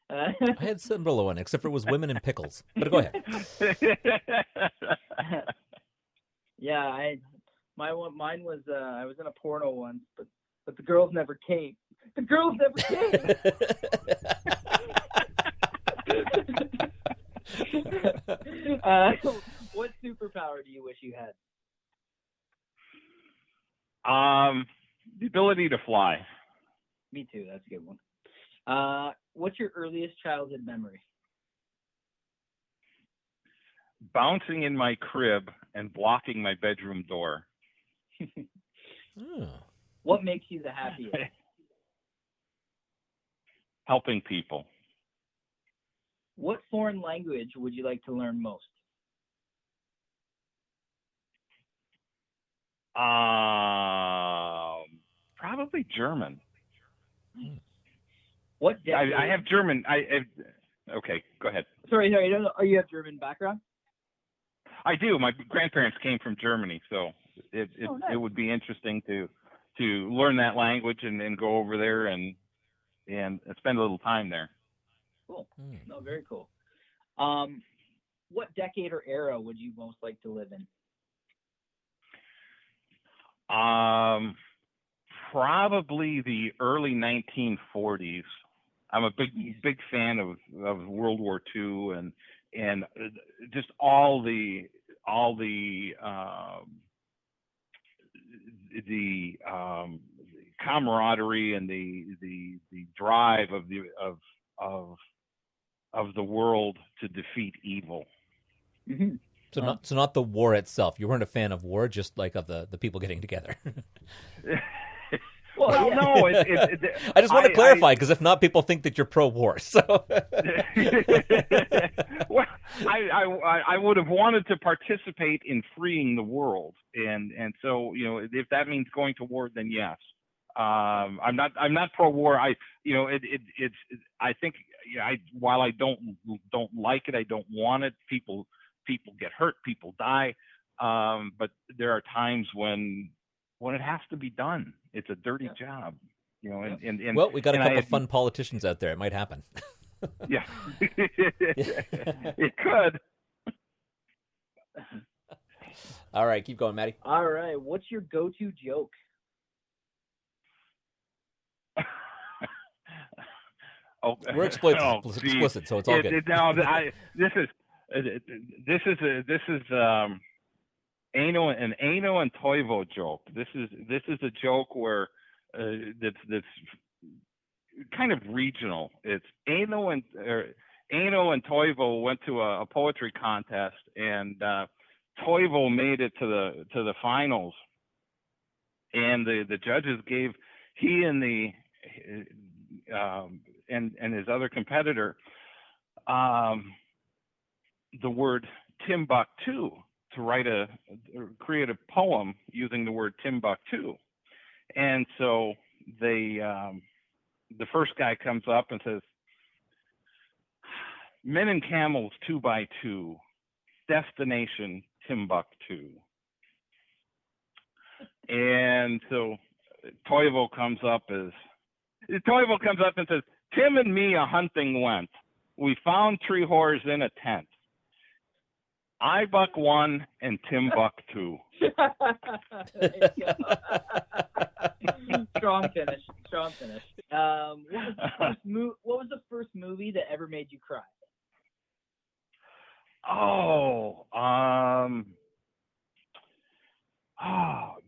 Uh, I had similar one, except for it was women in pickles. But go ahead. yeah, mine was I was in a porno once, but the girls never came. The girls never came. uh, what superpower do you wish you had? The ability to fly. Me too. That's a good one. What's your earliest childhood memory? Bouncing in my crib and blocking my bedroom door. Oh. What makes you the happiest? Helping people. What foreign language would you like to learn most? Probably German. What decade? I have German. Okay, go ahead. Sorry, oh, you have German background? I do. My grandparents came from Germany, so Nice. it would be interesting to learn that language and then go over there and spend a little time there. Cool. No, very cool. What decade or era would you most like to live in? Probably the early 1940s. I'm a big fan of World War II and just all the camaraderie and the drive of the world to defeat evil. Mm-hmm. So not the war itself. You weren't a fan of war, just like of the people getting together. Well, no. I just want to clarify, because if not, people think that you're pro-war. So, well, I would have wanted to participate in freeing the world, and so if that means going to war, then yes. I'm not pro-war. I think while I don't like it, I don't want it. People get hurt, people die, but there are times when it has to be done. It's a dirty job, and well, we got a couple of fun politicians out there. It might happen. Yeah, it could. All right, keep going, Maddie. All right, what's your go-to joke? We're explicit, so it's all good. This is Ano and Toivo joke. This is a joke where that's kind of regional. It's Ano and Toivo went to a poetry contest, and Toivo made it to the finals, and the judges gave he and and his other competitor the word Timbuktu to create a poem using the word Timbuktu. And so the first guy comes up and says, "Men and camels 2 by 2, destination Timbuktu." And so Toivo comes up and says, "Tim and me a hunting went. We found 3 whores in a tent. I buck 1 and Tim buck 2." Strong finish. What was the first movie that ever made you cry?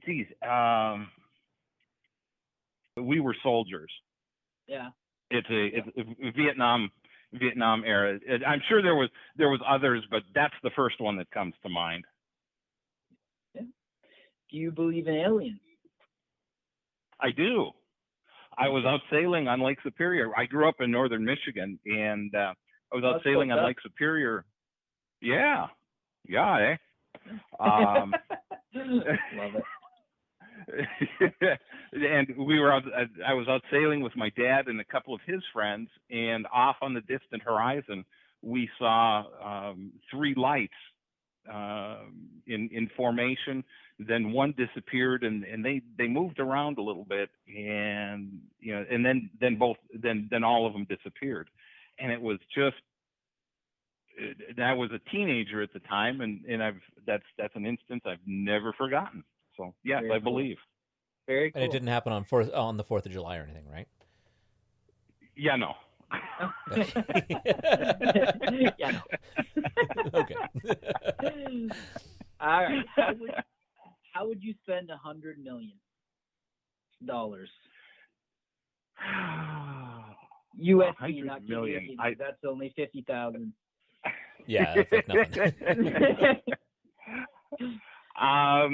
Geez. We Were Soldiers. Yeah. It's a Vietnam era. I'm sure there was others, but that's the first one that comes to mind. Yeah. Do you believe in aliens? I do. I was out sailing on Lake Superior. I grew up in northern Michigan, and I was out sailing on Lake Superior. Yeah, eh? Love it. And I was out sailing with my dad and a couple of his friends, and off on the distant horizon, we saw 3 lights in formation. Then one disappeared, and they moved around a little bit, and and then all of them disappeared. and it was just. I was a teenager at the time, and that's an instance I've never forgotten. So yes, Very I cool. believe. Very cool. And it didn't happen on the 4th of July or anything, right? Yeah, no. Yeah, no. Okay. All right. How would you spend $100 million? USD, not $100 million. Canadian. That's only 50,000. Yeah, that's like nothing. I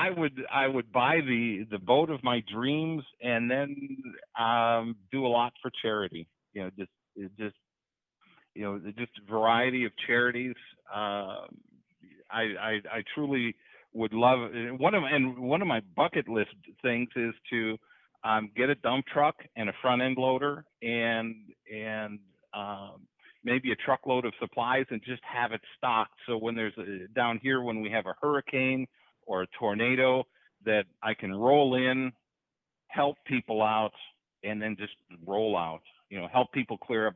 would buy the boat of my dreams and then do a lot for charity. Just a variety of charities. I truly would love one of my bucket list things is to get a dump truck and a front end loader and maybe a truckload of supplies and just have it stocked. So when there's down here, when we have a hurricane or a tornado, that I can roll in, help people out, and then just roll out, help people clear up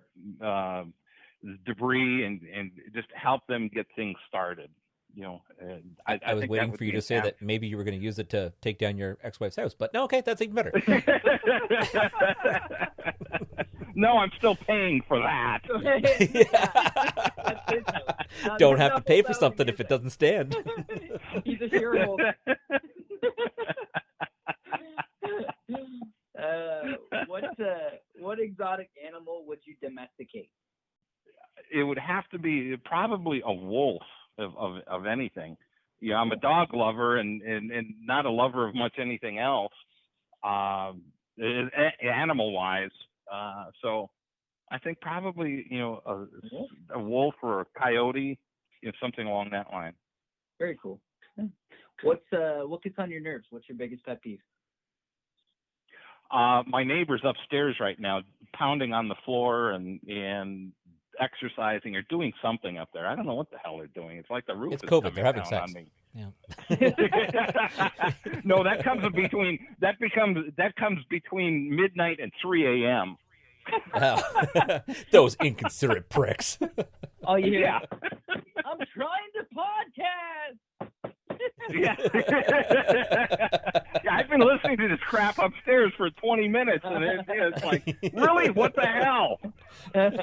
debris and just help them get things started. I was waiting for you to say that maybe you were going to use it to take down your ex-wife's house, but no, okay, that's even better. No, I'm still paying for that. Don't have to pay for something if it doesn't stand. He's a shareholder. What exotic animal would you domesticate? It would have to be probably a wolf of anything. Yeah, I'm a dog lover and not a lover of much anything else, animal wise. So I think probably a wolf or a coyote, something along that line. Very cool. What gets on your nerves? What's your biggest pet peeve? My neighbor's upstairs right now, pounding on the floor and exercising or doing something up there. I don't know what the hell they're doing. It's like the roof. It's is COVID. They're having down sex. On me. Yeah. No, that comes between midnight and 3 a.m. Oh. Those inconsiderate pricks. Oh yeah. Yeah. I'm trying to podcast. Yeah. Yeah, I've been listening to this crap upstairs for 20 minutes, and it's like, really? What the hell? That's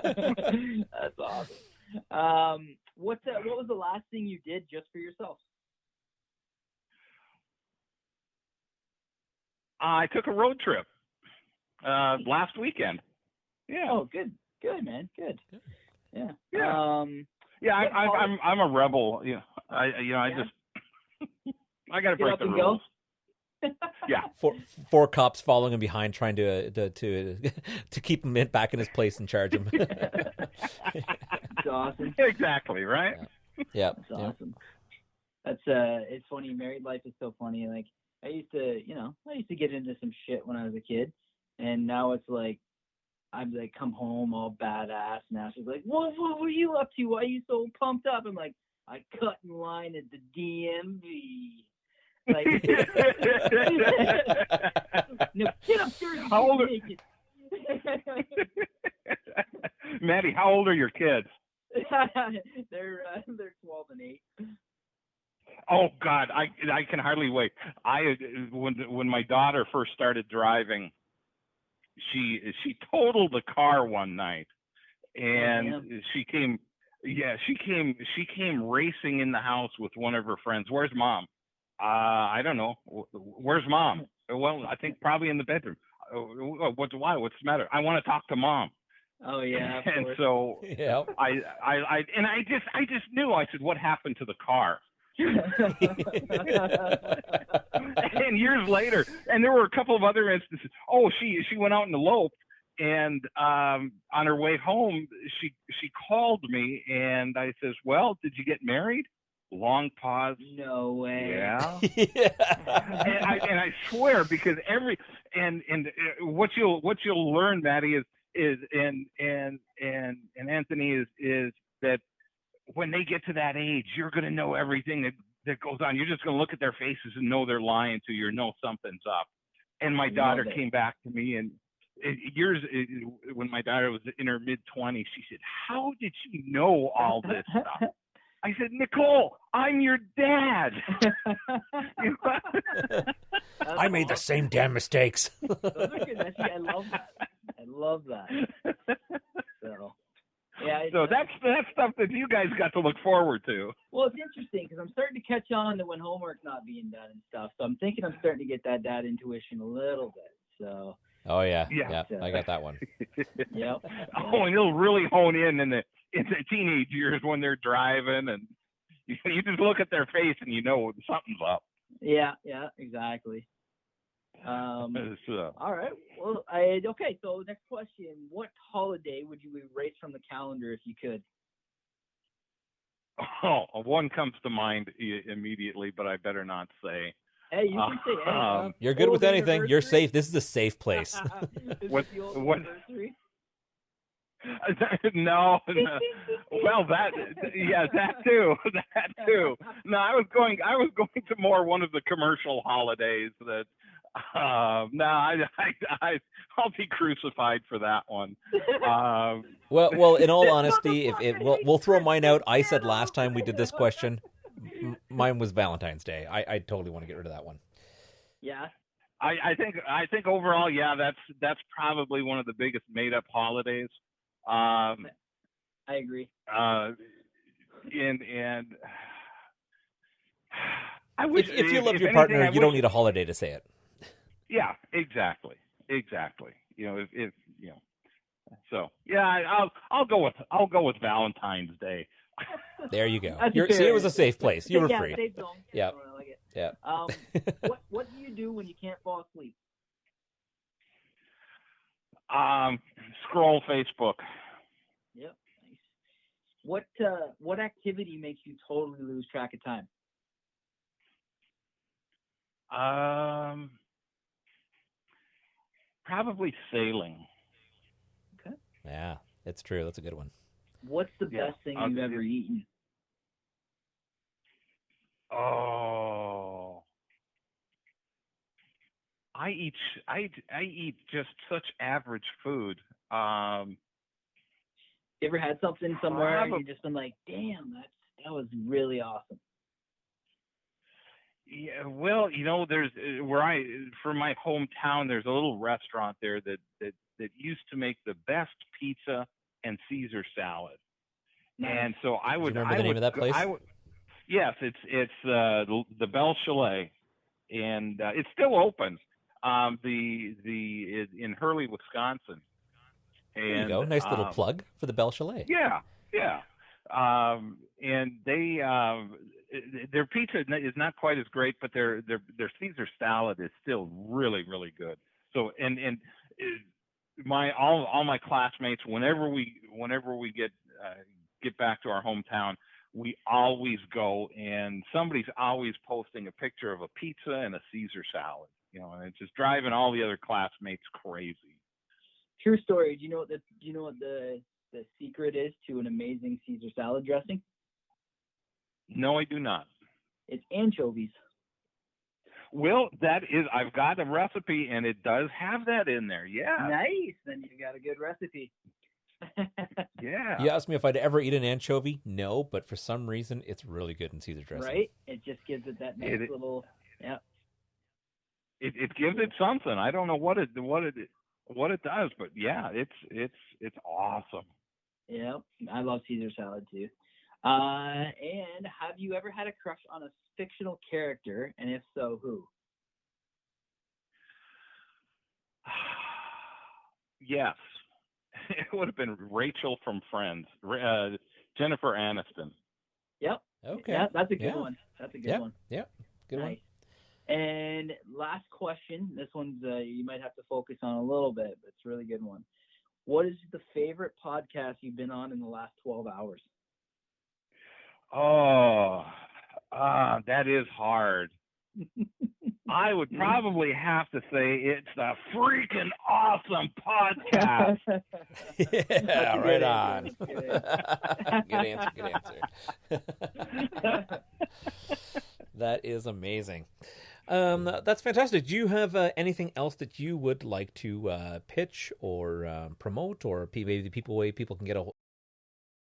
awesome. What was the last thing you did just for yourself? I took a road trip last weekend. Yeah. Oh, good, man, good. Yeah. Yeah. Yeah, I'm a rebel. I just I gotta break the rules. Yeah. Four cops following him behind, trying to keep him back in his place and charge him. That's awesome. Exactly, right? Yeah. That's awesome. That's it's funny. Married life is so funny. Like I used to get into some shit when I was a kid, and now it's like I'm like come home all badass. Now she's like, what were you up to? Why are you so pumped up? I'm like, I cut in line at the DMV. Like, no, get upstairs. How old Maddie, how old are your kids? They're 12 and 8. Oh God, I can hardly wait. When my daughter first started driving, she totaled the car one night, and she came racing in the house with one of her friends. Where's mom? I don't know. Where's mom? Well, I think probably in the bedroom. Why? What's the matter? I want to talk to mom. Oh yeah. And so yeah. I just knew. I said, what happened to the car? And years later, and there were a couple of other instances. Oh, she went out and eloped, and on her way home, she called me, and I says, well, did you get married? Long pause. No way. Yeah. And I swear, because what you'll learn, Maddie, is Anthony is that when they get to that age, you're going to know everything that goes on. You're just going to look at their faces and know they're lying to you, or know something's up. And my daughter came back to me, and when my daughter was in her mid-20s. She said, "How did you know all this stuff?" I said, "Nicole, I'm your dad." I made the same damn mistakes. Those are good. I love that. I love that. So, yeah. So that's stuff that you guys got to look forward to. Well, it's interesting because I'm starting to catch on to when homework's not being done and stuff. So I'm thinking I'm starting to get that dad intuition a little bit. So. Oh yeah. Yeah. I got that one. Yep. Oh, and he'll really hone in the teenage years when they're driving, and you just look at their face and you know something's up. Yeah, exactly. All right. Well, okay. So next question: what holiday would you erase from the calendar if you could? Oh, one comes to mind immediately, but I better not say. Hey, you can say anything. You're good with anything. You're safe. This is a safe place. What? Anniversary? No. Well, that too. No, I was going to more one of the commercial holidays that. No, I'll be crucified for that one. Well, in all honesty, we'll throw mine out. I said last time we did this question, mine was Valentine's Day. I totally want to get rid of that one. Yeah. I think overall, yeah, that's probably one of the biggest made up holidays. I agree. And I wish if you love your partner, you don't need a holiday to say it. Yeah, exactly. You know, if you know, so yeah, I'll go with Valentine's Day. There you go. See, it was a safe place. You were free. Safe zone. Yeah. I like it. Yeah. What do you do when you can't fall asleep? Scroll Facebook. Yep. Nice. What activity makes you totally lose track of time? Probably sailing. Okay. Yeah, it's true. That's a good one. What's the best thing you've ever eaten? Oh, I eat just such average food. You ever had something somewhere and you just been like, damn, that was really awesome? Yeah, well, you know, there's from my hometown, there's a little restaurant there that used to make the best pizza and Caesar salad. Nice. And so I would. Do you remember the name of that place? Yes, it's the Belle Chalet, and it's still open. In Hurley, Wisconsin. And, there you go. Nice little plug for the Belle Chalet. Yeah. And they their pizza is not quite as great, but their Caesar salad is still really, really good. So and all my classmates, whenever we get back to our hometown, we always go, and somebody's always posting a picture of a pizza and a Caesar salad, you know, and it's just driving all the other classmates crazy. True story. Do you know what the secret is to an amazing Caesar salad dressing? No, I do not. It's anchovies. Well, I've got a recipe, and it does have that in there. Yeah. Nice. Then you got a good recipe. Yeah. You asked me if I'd ever eat an anchovy. No, but for some reason, it's really good in Caesar dressing. Right? It just gives it that nice little. Yeah. It gives it something. I don't know what it does, but yeah, it's awesome. Yeah, I love Caesar salad too. And have you ever had a crush on a fictional character, and if so, who? Yes. It would have been Rachel from Friends, Jennifer Aniston. Yep. Okay. Yeah, that's a good one. That's a good one. Yeah, good nice. one. And last question. This one's you might have to focus on a little bit, but it's a really good one. What is the favorite podcast you've been on in the last 12 hours? Oh, that is hard. I would probably have to say it's a freaking awesome podcast. Yeah, right on. Good answer. That is amazing. That's fantastic. Do you have anything else that you would like to pitch or promote, or maybe people can get a